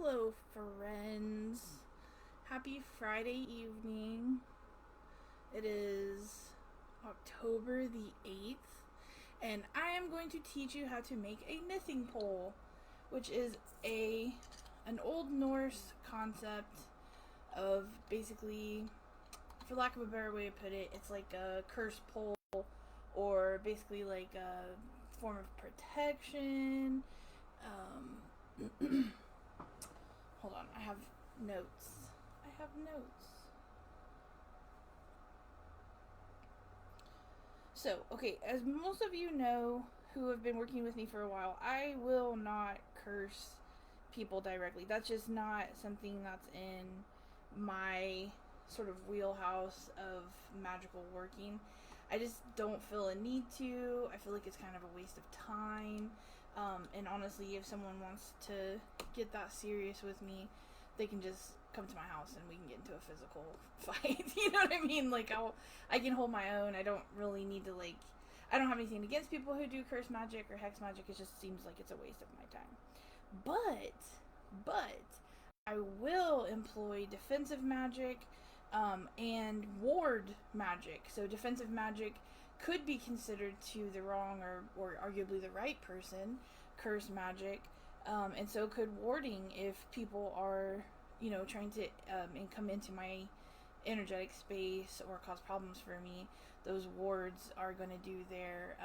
Hello, friends. Happy Friday evening. It is October the 8th, and I am going to teach you how to make a Nithing Pole, which is an Old Norse concept of basically, for lack of a better way to put it, it's like a cursed pole or basically like a form of protection. Hold on, I have notes. I have notes. So, okay, as most of you know who have been working with me for a while, I will not curse people directly. That's just not something that's in my sort of wheelhouse of magical working. I just don't feel a need to. I feel like it's kind of a waste of time. And honestly, if someone wants to get that serious with me, they can just come to my house and we can get into a physical fight. You know what I mean? Like I can hold my own. I don't really need to I don't have anything against people who do curse magic or hex magic. It just seems like it's a waste of my time. But I will employ defensive magic and ward magic. So defensive magic could be considered to the wrong or arguably the right person curse magic, and so could warding if people are trying to and come into my energetic space or cause problems for me. Those wards are going to do their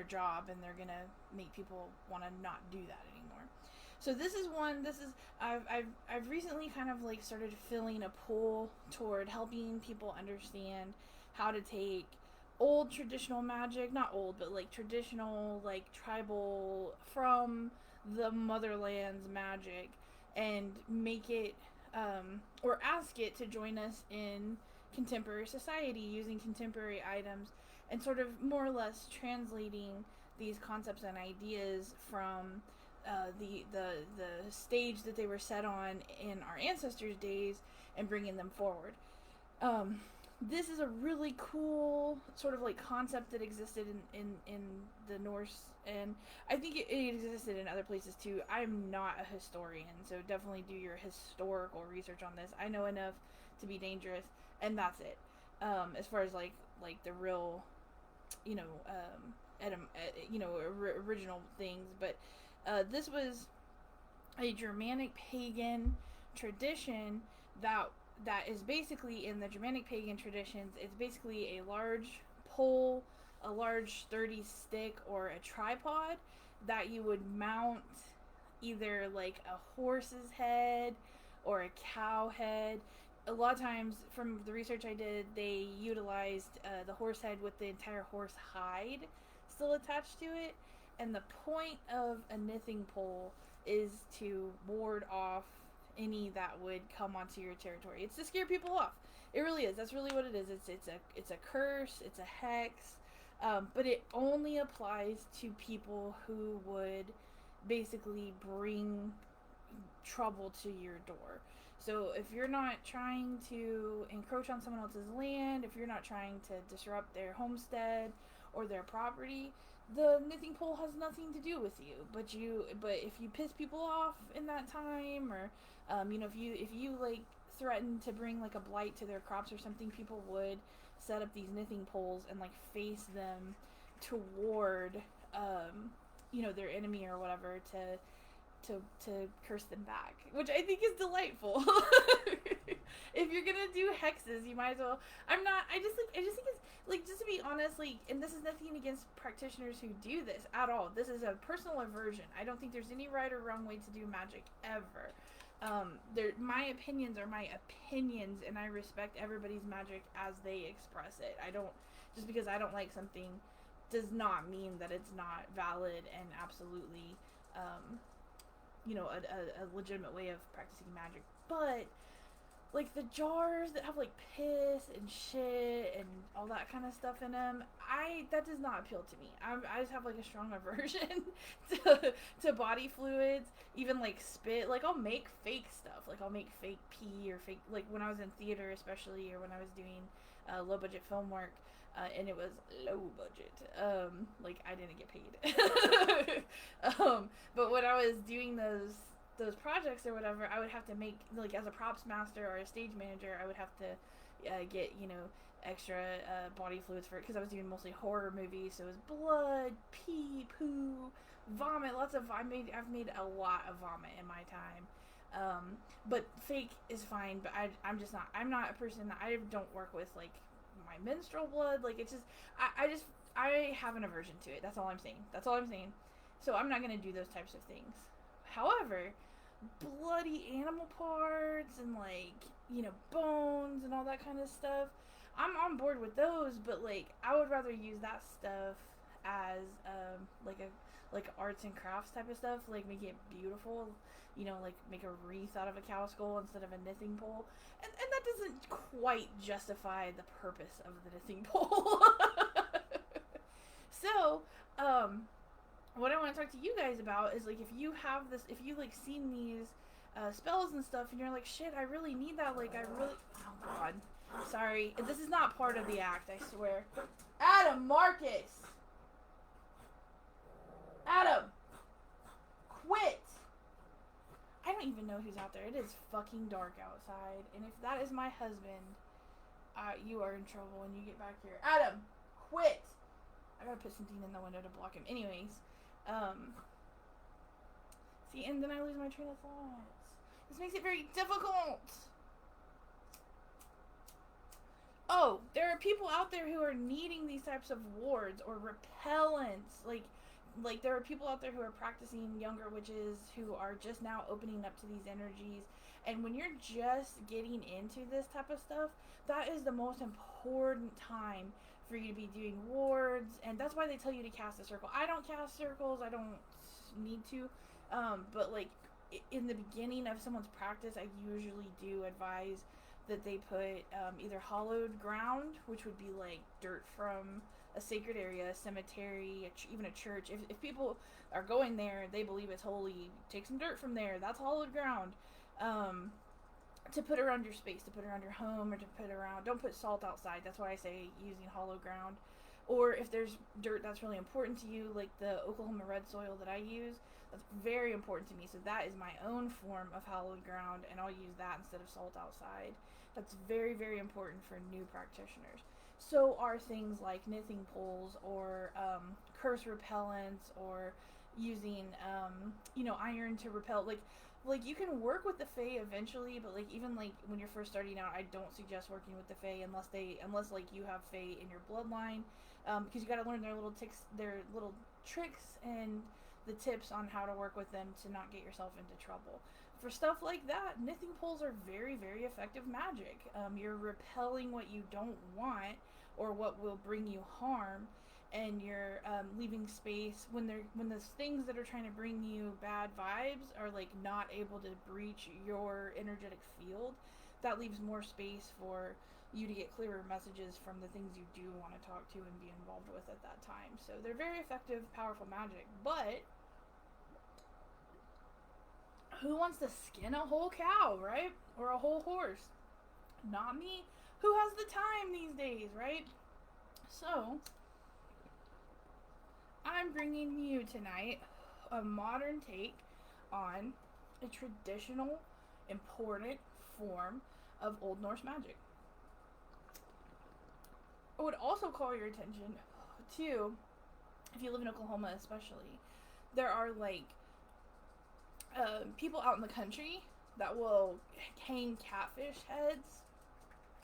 job, and they're going to make people want to not do that anymore. So this is one. I've recently kind of like started feeling a pull toward helping people understand how to take old traditional magic, not old, but like traditional, like tribal from the motherland's magic, and make it or ask it to join us in contemporary society using contemporary items, and sort of more or less translating these concepts and ideas from the stage that they were set on in our ancestors' days and bringing them forward. This is a really cool sort of like concept that existed in the Norse, and I think it existed in other places too. I'm not a historian, so definitely do your historical research on this. I know enough to be dangerous, and that's it. As far as like the real, you know, original things, but this was a Germanic pagan tradition that is basically in the Germanic pagan traditions. It's basically a large pole, a large sturdy stick, or a tripod that you would mount either like a horse's head or a cow head. A lot of times, from the research I did, they utilized the horse head with the entire horse hide still attached to it. And the point of a knitting pole is to ward off any that would come onto your territory. It's to scare people off. It really is. That's really what it is. It's a curse. It's a hex. But it only applies to people who would basically bring trouble to your door. So if you're not trying to encroach on someone else's land, if you're not trying to disrupt their homestead or their property, the knitting pole has nothing to do with you. But if you piss people off in that time, or if you like threaten to bring like a blight to their crops or something, people would set up these knitting poles and like face them toward their enemy or whatever to curse them back, which I think is delightful. If you're gonna do hexes, you might as well. I just think it's like, just to be honest, like, and this is nothing against practitioners who do this at all. This is a personal aversion. I don't think there's any right or wrong way to do magic ever. My opinions are my opinions, and I respect everybody's magic as they express it. I don't Just because I don't like something does not mean that it's not valid and absolutely a legitimate way of practicing magic. But like the jars that have like piss and shit and all that kind of stuff in them, that does not appeal to me. I just have like a strong aversion to body fluids, even like spit. Like I'll make fake stuff, like I'll make fake pee or fake, like when I was in theater especially, or when I was doing low budget film work, and it was low budget. Like I didn't get paid. But when I was doing those projects or whatever, I would have to make, like, as a props master or a stage manager, I would have to get, extra body fluids for it, because I was doing mostly horror movies, so it was blood, pee, poo, vomit, I've made a lot of vomit in my time. But fake is fine, but I'm not a person, I don't work with, like, my menstrual blood, like, it's just, I have an aversion to it, that's all I'm saying. So I'm not going to do those types of things. However, bloody animal parts and, like, bones and all that kind of stuff, I'm on board with those, but, like, I would rather use that stuff as like arts and crafts type of stuff, like make it beautiful, like make a wreath out of a cow skull instead of a knitting pole, and that doesn't quite justify the purpose of the knitting pole. So, what I want to talk to you guys about is, like, if you like seen these spells and stuff, and you're like, shit, I really need that, like, oh god, sorry, this is not part of the act, I swear. Adam, Marcus! Adam! Quit! I don't even know who's out there. It is fucking dark outside, and if that is my husband, you are in trouble when you get back here. Adam! Quit! I gotta put something in the window to block him. Anyways, see, and then I lose my train of thoughts. This makes it very difficult! Oh, there are people out there who are needing these types of wards or repellents. Like there are people out there who are practicing younger witches who are just now opening up to these energies. And when you're just getting into this type of stuff, that is the most important time for you to be doing wards. And that's why they tell you to cast a circle. I don't cast circles. I don't need to. But, like, in the beginning of someone's practice, I usually do advise that they put either hollowed ground, which would be like dirt from a sacred area, a cemetery, even a church. If people are going there, they believe it's holy, take some dirt from there. That's hollowed ground. To put around your space, to put around your home, or to put around, don't put salt outside. That's why I say using hollow ground. Or if there's dirt that's really important to you, like the Oklahoma red soil that I use, that's very important to me. So that is my own form of hallowed ground, and I'll use that instead of salt outside. That's very, very important for new practitioners. So are things like knitting poles, or curse repellents, or using iron to repel. Like you can work with the Fae eventually, but like even like when you're first starting out, I don't suggest working with the Fae unless like you have Fae in your bloodline, because you got to learn their little tricks and the tips on how to work with them to not get yourself into trouble. For stuff like that, knitting poles are very, very effective magic. You're repelling what you don't want or what will bring you harm, and you're leaving space when the things that are trying to bring you bad vibes are like not able to breach your energetic field. That leaves more space for you to get clearer messages from the things you do want to talk to and be involved with at that time. So they're very effective, powerful magic. But who wants to skin a whole cow, right? Or a whole horse? Not me. Who has the time these days, right? So I'm bringing you tonight a modern take on a traditional, important form of Old Norse magic. I would also call your attention to, if you live in Oklahoma especially, there are like people out in the country that will hang catfish heads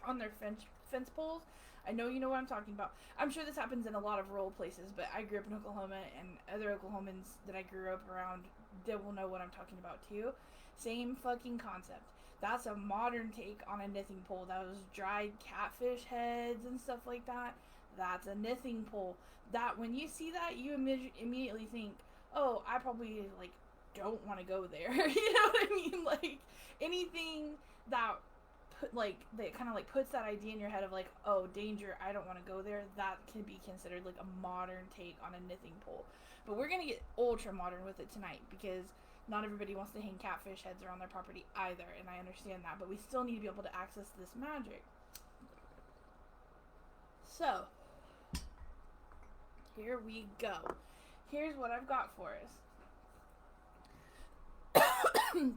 on their fence poles. I know you know what I'm talking about. I'm sure this happens in a lot of rural places, but I grew up in Oklahoma, and other Oklahomans that I grew up around, they will know what I'm talking about too. Same fucking concept. That's a modern take on a knitting pole. Those dried catfish heads and stuff like that, that's a knitting pole. That, when you see that, you immediately think, oh, I probably like don't want to go there. You know what I mean? Like anything that kind of like puts that idea in your head of like, oh, danger, I don't want to go there, that can be considered like a modern take on a knitting pole. But we're gonna get ultra modern with it tonight, because not everybody wants to hang catfish heads around their property either, and I understand that, but we still need to be able to access this magic. So here we go. Here's what I've got for us.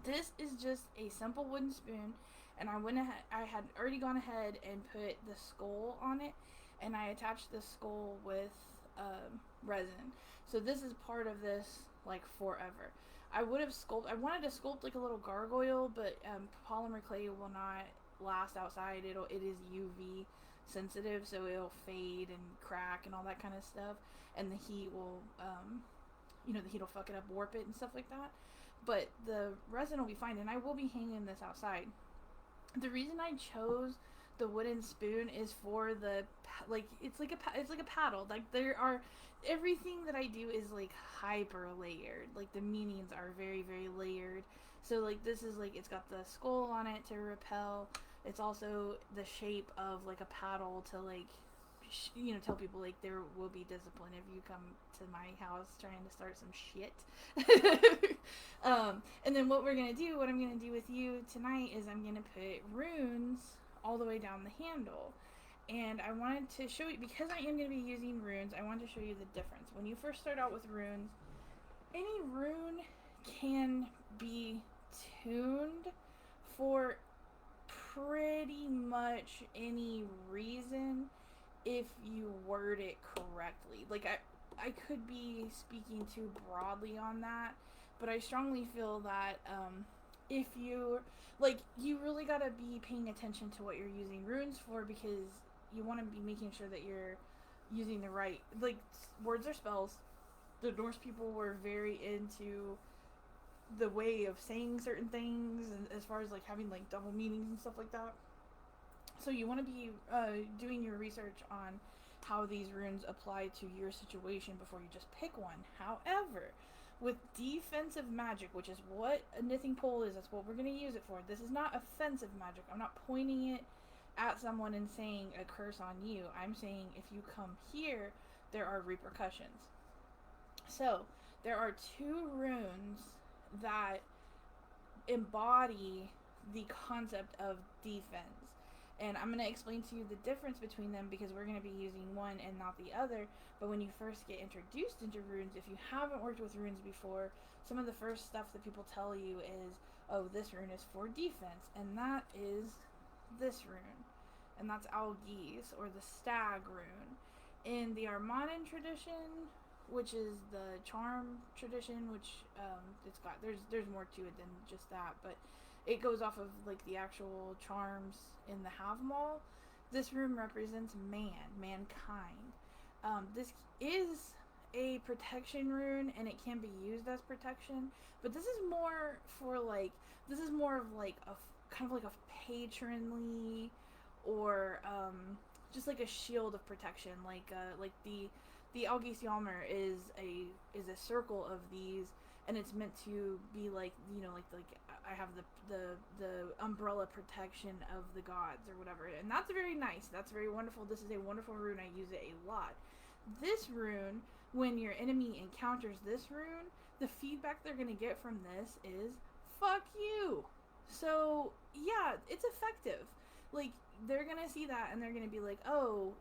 This is just a simple wooden spoon, and I had already gone ahead and put the skull on it, and I attached the skull with resin. So this is part of this like forever. I wanted to sculpt like a little gargoyle, but polymer clay will not last outside. It is UV sensitive, so it'll fade and crack and all that kind of stuff, and the heat will the heat will fuck it up, warp it and stuff like that. But the resin will be fine, and I will be hanging this outside. The reason I chose the wooden spoon is for the it's like a paddle. Like there are everything that I do is like hyper layered. Like the meanings are very very layered. So like this is like it's got the skull on it to repel. It's also the shape of like a paddle to like tell people like there will be discipline if you come to my house trying to start some shit. And then what I'm gonna do with you tonight is I'm gonna put runes all the way down the handle. And I wanted to show you, because I am going to be using runes, I wanted to show you the difference. When you first start out with runes, any rune can be tuned for pretty much any reason if you word it correctly. Like I could be speaking too broadly on that, but I strongly feel that if you really gotta be paying attention to what you're using runes for, because you want to be making sure that you're using the right, like, words are spells. The Norse people were very into the way of saying certain things, and as far as like having like double meanings and stuff like that. So you want to be doing your research on how these runes apply to your situation before you just pick one. However, with defensive magic, which is what a Nithing Pole is, that's what we're going to use it for. This is not offensive magic. I'm not pointing it at someone and saying a curse on you. I'm saying if you come here, there are repercussions. So, there are 2 runes that embody the concept of defense. And I'm going to explain to you the difference between them, because we're going to be using one and not the other. But when you first get introduced into runes, if you haven't worked with runes before, some of the first stuff that people tell you is, oh, this rune is for defense, and that is this rune. And that's Algis, or the stag rune. In the Armanan tradition, which is the charm tradition, which there's more to it than just that, but it goes off of like the actual charms in the Havmal. This rune represents mankind. This is a protection rune, and it can be used as protection, but this is more of like a kind of like a patronly, or just like a shield of protection, like the Algis Yalmer is a circle of these, and it's meant to be like, like I have the umbrella protection of the gods or whatever, and that's very nice. That's very wonderful. This is a wonderful rune. I use it a lot. This rune, when your enemy encounters this rune, the feedback they're gonna get from this is fuck you. So yeah, it's effective. Like, they're gonna see that and they're gonna be like, oh,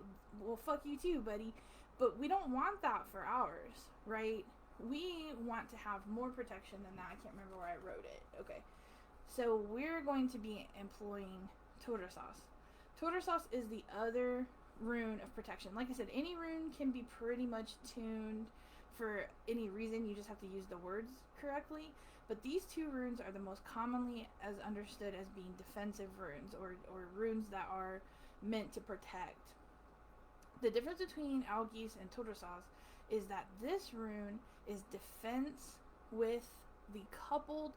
well, fuck you too, buddy. But we don't want that for ours, right? We want to have more protection than that. I can't remember where I wrote it. Okay. So we're going to be employing Torasas. Torasas is the other rune of protection. Like I said, any rune can be pretty much tuned for any reason. You just have to use the words correctly. But these 2 runes are the most commonly as understood as being defensive runes, or runes that are meant to protect. The difference between Algis and Torasas is that this rune is defense with the coupled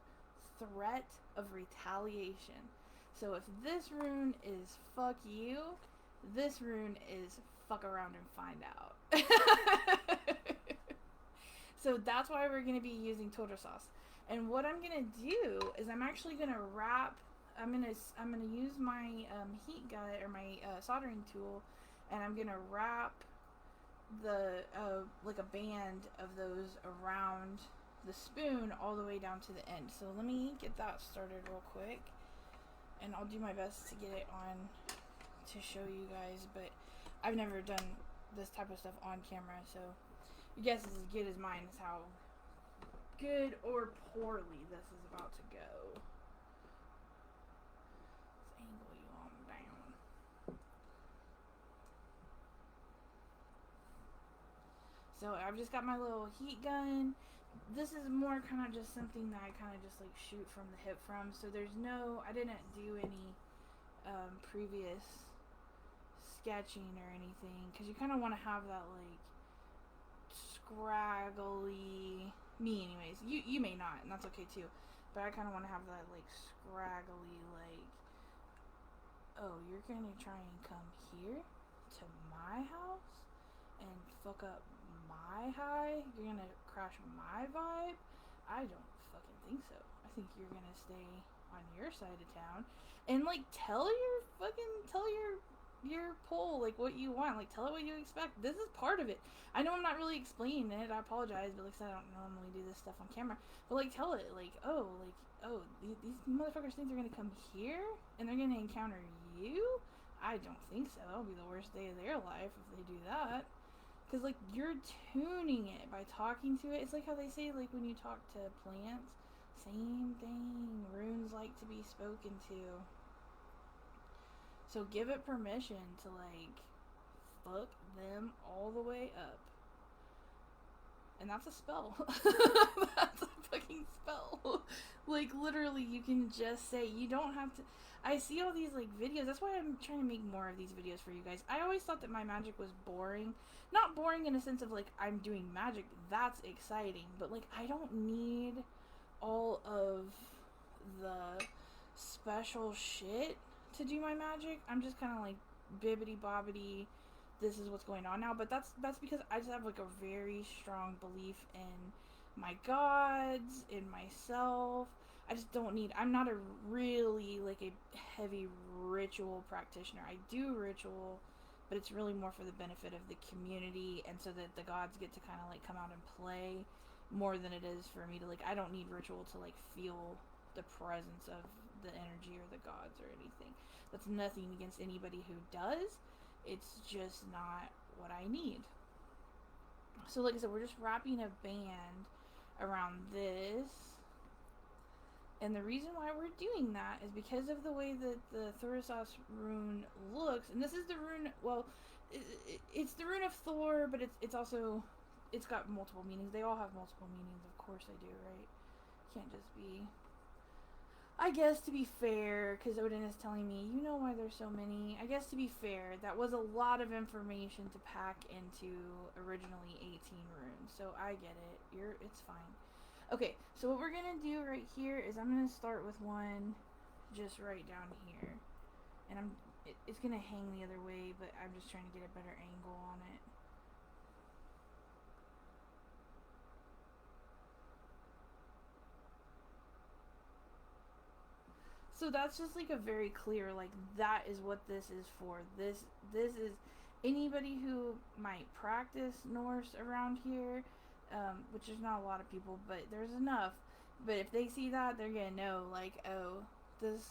threat of retaliation. So if this rune is fuck you, this rune is fuck around and find out. So that's why we're going to be using Torasas. And what I'm going to do is I'm actually going to wrap, I'm going to use my heat gun, or my soldering tool, and I'm going to wrap the like a band of those around the spoon all the way down to the end. So let me get that started real quick, and I'll do my best to get it on to show you guys, but I've never done this type of stuff on camera, so your guess is as good as mine as how good or poorly this is about to go. So I've just got my little heat gun. This is more kind of just something that I kind of just like shoot from the hip from. So I didn't do any previous sketching or anything, because you kind of want to have that like scraggly, me anyways, you may not, and that's okay too, but I kind of want to have that like scraggly, like, oh, you're gonna try and come here to my house and fuck up my high, you're gonna crash my vibe? I don't fucking think so. I think you're gonna stay on your side of town and like tell your pole like what you want, like tell it what you expect. This is part of it. I know I'm not really explaining it, I apologize, but like I said, I don't normally do this stuff on camera, but like tell it like, oh, these motherfuckers think they're gonna come here and they're gonna encounter you? I don't think so. That'll be the worst day of their life if they do that. Because like you're tuning it by talking to it. It's like how they say like when you talk to plants, same thing, runes like to be spoken to. So give it permission to like fuck them all the way up. And that's a spell. That's a fucking spell. Like literally you can just say, you don't have to. I see all these like videos. That's why I'm trying to make more of these videos for you guys. I always thought that my magic was boring. Not boring in a sense of like I'm doing magic. That's exciting. But like I don't need all of the special shit to do my magic. I'm just kind of like bibbity bobbity, this is what's going on now. But that's because I just have like a very strong belief in my gods, in myself. I just don't need, I'm not a really like a heavy ritual practitioner. I do ritual, but it's really more for the benefit of the community and so that the gods get to kind of like come out and play more than it is for me to like, I don't need ritual to like feel the presence of the energy or the gods or anything. That's nothing against anybody who does. It's just not what I need. So like I said, we're just wrapping a band around this. And the reason why we're doing that is because of the way that the Thurisaz rune looks. And this is the rune, well, it's the rune of Thor, but it's also, it's got multiple meanings. They all have multiple meanings, of course they do, right? Can't just be, I guess to be fair, because Odin is telling me, you know why there's so many. I guess to be fair, that was a lot of information to pack into originally 18 runes. So I get it. It's fine. Okay, so what we're going to do right here is I'm going to start with one just right down here. And it's going to hang the other way, but I'm just trying to get a better angle on it. So that's just like a very clear, like that is what this is for. This is anybody who might practice Norse around here, which there's not a lot of people, but there's enough. But if they see that, they're gonna know like, oh, this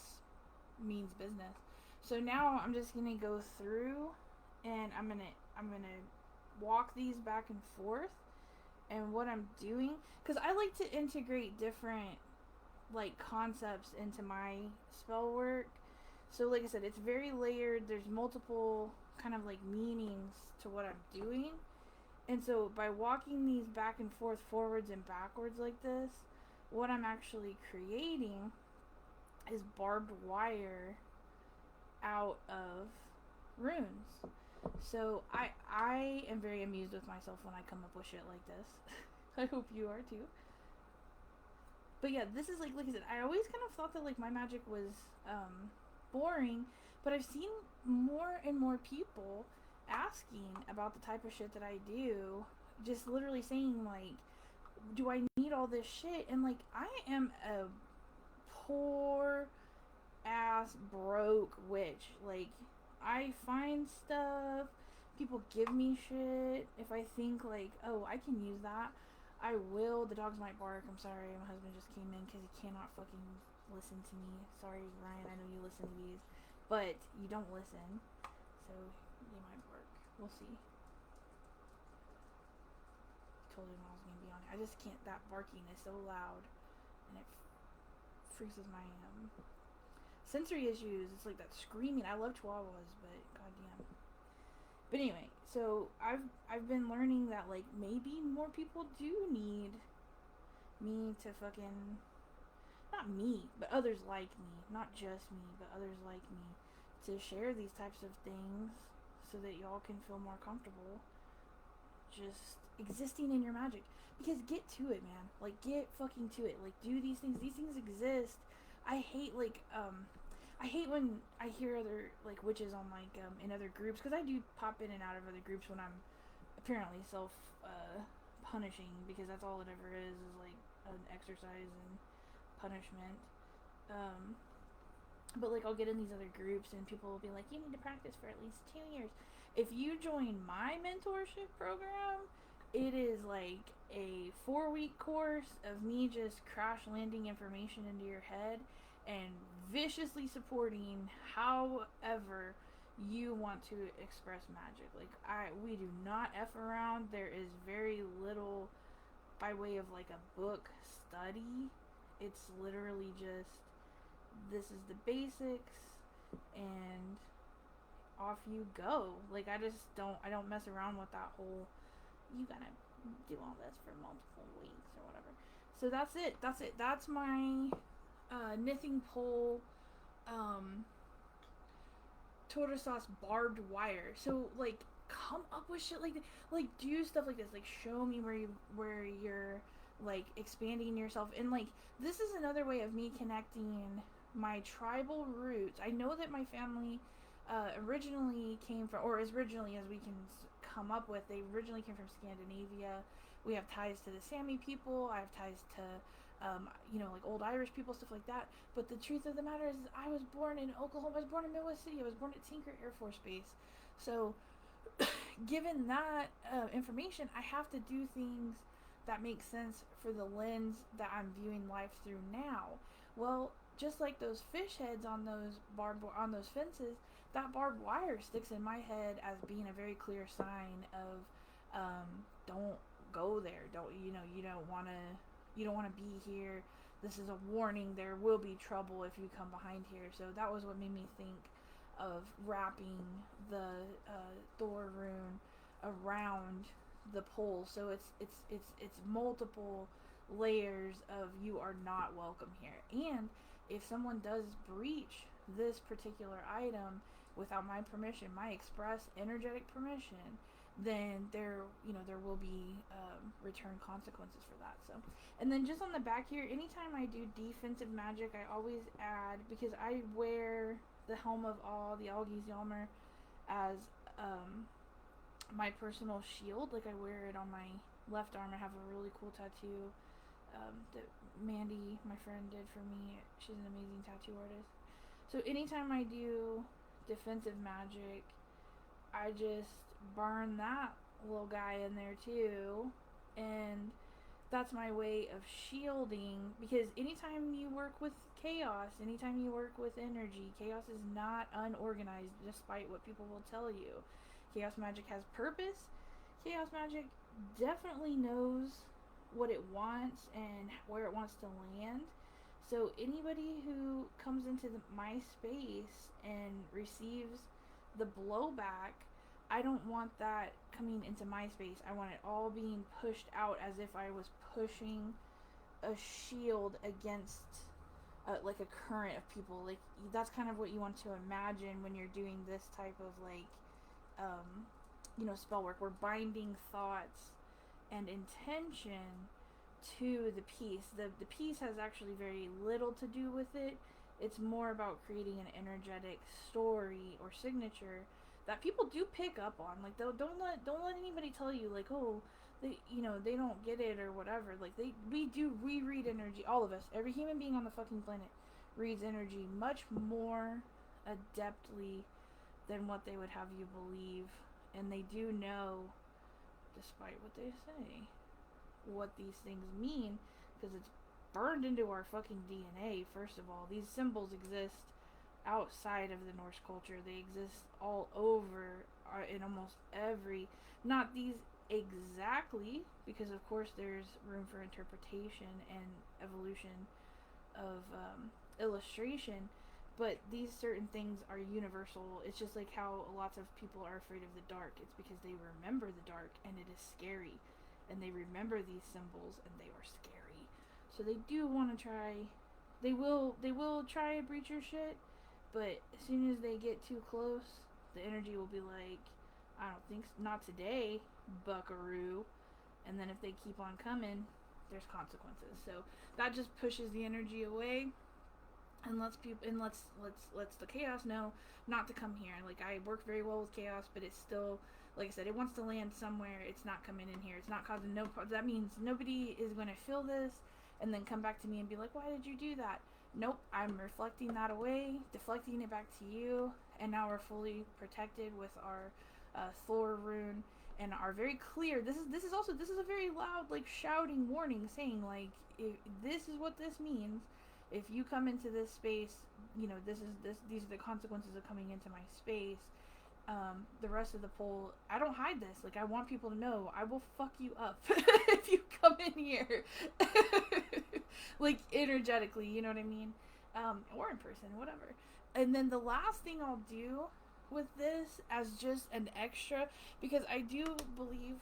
means business. So now I'm just gonna go through and I'm gonna walk these back and forth. And what I'm doing, because I like to integrate different like concepts into my spell work. So like I said, it's very layered. There's multiple kind of like meanings to what I'm doing. And so by walking these back and forth, forwards and backwards like this, what I'm actually creating is barbed wire out of runes. So I am very amused with myself when I come up with shit like this. I hope you are too. But yeah, this is like I said, I always kind of thought that like my magic was boring, but I've seen more and more people asking about the type of shit that I do, just literally saying like, do I need all this shit? And like, I am a poor ass broke witch. Like, I find stuff, people give me shit. If I think like, oh, I can use that, I will. The dogs might bark. I'm sorry. My husband just came in because he cannot fucking listen to me. Sorry, Ryan. I know you listen to these, but you don't listen. So they might bark. We'll see. Told him I was gonna be on it. I just can't. That barking is so loud, and it freezes my sensory issues. It's like that screaming. I love chihuahuas, but goddamn. But anyway, so I've been learning that like maybe more people do need me to fucking, not me, but others like me, not just me, but others like me, to share these types of things so that y'all can feel more comfortable just existing in your magic. Because get to it, man. Like, get fucking to it. Like, do these things. These things exist. I hate, like, I hate when I hear other, like, witches on, like, in other groups, because I do pop in and out of other groups when I'm apparently punishing, because that's all it ever is like, an exercise in punishment. But, like, I'll get in these other groups, and people will be like, you need to practice for at least 2 years. If you join my mentorship program, it is like a 4-week course of me just crash landing information into your head and viciously supporting however you want to express magic. Like, we do not F around. There is very little by way of like a book study. It's literally just, this is the basics and off you go. Like, I don't mess around with that whole, you gotta do all this for multiple weeks or whatever. So that's it. That's my Nithing Pole Tortoise Sauce barbed wire. So, like, come up with shit like that. Like, do stuff like this. Like, show me where you're like expanding yourself. And like, this is another way of me connecting my tribal roots. I know that my family originally came from, or as originally as we can come up with, they originally came from Scandinavia. We have ties to the Sami people. I have ties to like old Irish people, stuff like that. But the truth of the matter is, I was born in Oklahoma. I was born in Midwest City. I was born at Tinker Air Force Base. So, given that information, I have to do things that make sense for the lens that I'm viewing life through now. Well, just like those fish heads on those fences, that barbed wire sticks in my head as being a very clear sign of don't go there. You don't want to be here. This is a warning. There will be trouble if you come behind here. So that was what made me think of wrapping the Thor rune around the pole. So it's multiple layers of, you are not welcome here. And if someone does breach this particular item without my permission, my express energetic permission, then there will be return consequences for that. So, and then just on the back here, anytime I do defensive magic, I always add, because I wear the Helm of All, the Algi's Yalmer, as my personal shield. Like, I wear it on my left arm. I have a really cool tattoo that Mandy, my friend, did for me. She's an amazing tattoo artist. So anytime I do defensive magic, I just burn that little guy in there too, and that's my way of shielding. Because anytime you work with chaos, anytime you work with energy, chaos is not unorganized, despite what people will tell you. Chaos magic has purpose. Chaos magic definitely knows what it wants and where it wants to land. So anybody who comes into my space and receives the blowback, I don't want that coming into my space. I want it all being pushed out as if I was pushing a shield against like a current of people. Like, that's kind of what you want to imagine when you're doing this type of like spell work. We're binding thoughts and intention to the piece. The piece has actually very little to do with it. It's more about creating an energetic story or signature that people do pick up on. Like, don't let anybody tell you like, oh, they don't get it or whatever. Like, we read energy. All of us, every human being on the fucking planet reads energy much more adeptly than what they would have you believe. And they do know, despite what they say, what these things mean, because it's burned into our fucking DNA. First of all, these symbols exist outside of the Norse culture. They exist all over, in almost every, not these exactly, because of course there's room for interpretation and evolution of illustration, But these certain things are universal. It's just like how lots of people are afraid of the dark. It's because they remember the dark and it is scary. And they remember these symbols and they are scary. So they do want to try. They will try to breach your shit, but as soon as they get too close, the energy will be like, I don't think not today, buckaroo. And then if they keep on coming, there's consequences. So that just pushes the energy away and lets people and lets the chaos know not to come here. Like, I work very well with chaos, but it's still, like I said, it wants to land somewhere. It's not coming in here. It's not causing no. That means nobody is going to feel this and then come back to me and be like, why did you do that? Nope, I'm reflecting that away, deflecting it back to you, and now we're fully protected with our Thor rune and are very clear. This is a very loud, like, shouting warning, saying, like, if this is what this means. If you come into this space, these are the consequences of coming into my space. The rest of the poll, I don't hide this. Like, I want people to know I will fuck you up if you come in here. Like, energetically, you know what I mean? Or in person, whatever. And then the last thing I'll do with this as just an extra, because I do believe,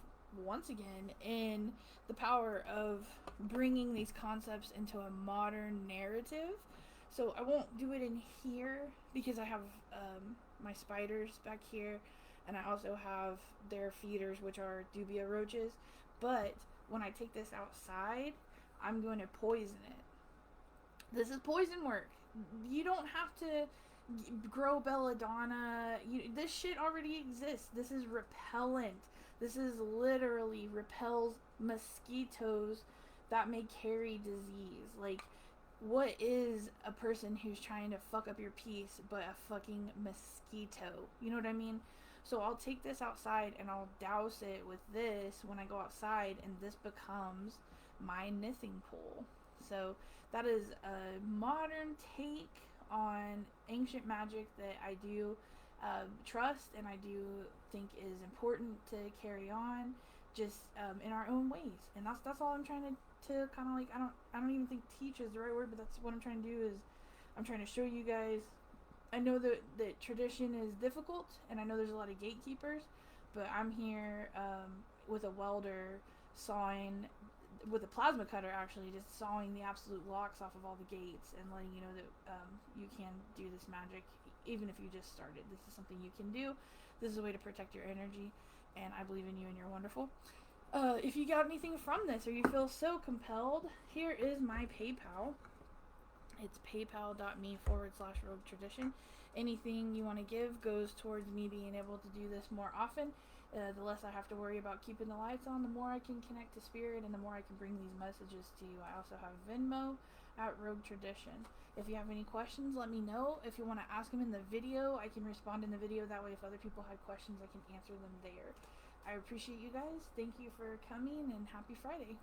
once again, in the power of bringing these concepts into a modern narrative. So I won't do it in here because I have my spiders back here, and I also have their feeders, which are dubia roaches. But when I take this outside, I'm going to poison it. This is poison work. You don't have to grow belladonna. This shit already exists. This is repellent. This is literally repels mosquitoes that may carry disease. Like, what is a person who's trying to fuck up your peace but a fucking mosquito? You know what I mean? So I'll take this outside and I'll douse it with this when I go outside, and this becomes my Nithing Pole. So that is a modern take on ancient magic that I do trust and I do think is important to carry on, just in our own ways. And that's all I'm trying to kind of, like, I don't even think teach is the right word, but that's what I'm trying to do. Is I'm trying to show you guys. I know that tradition is difficult, and I know there's a lot of gatekeepers, but I'm here with a welder sawing, with a plasma cutter, actually, just sawing the absolute locks off of all the gates and letting you know that you can do this magic even if you just started. This is something you can do. This is a way to protect your energy, and I believe in you and you're wonderful. If you got anything from this or you feel so compelled, here is my PayPal. It's paypal.me/rogue tradition. Anything you want to give goes towards me being able to do this more often. The less I have to worry about keeping the lights on, the more I can connect to spirit and the more I can bring these messages to you. I also have Venmo at Rogue Tradition. If you have any questions, let me know. If you want to ask them in the video, I can respond in the video. That way, if other people had questions, I can answer them there. I appreciate you guys. Thank you for coming, and happy Friday.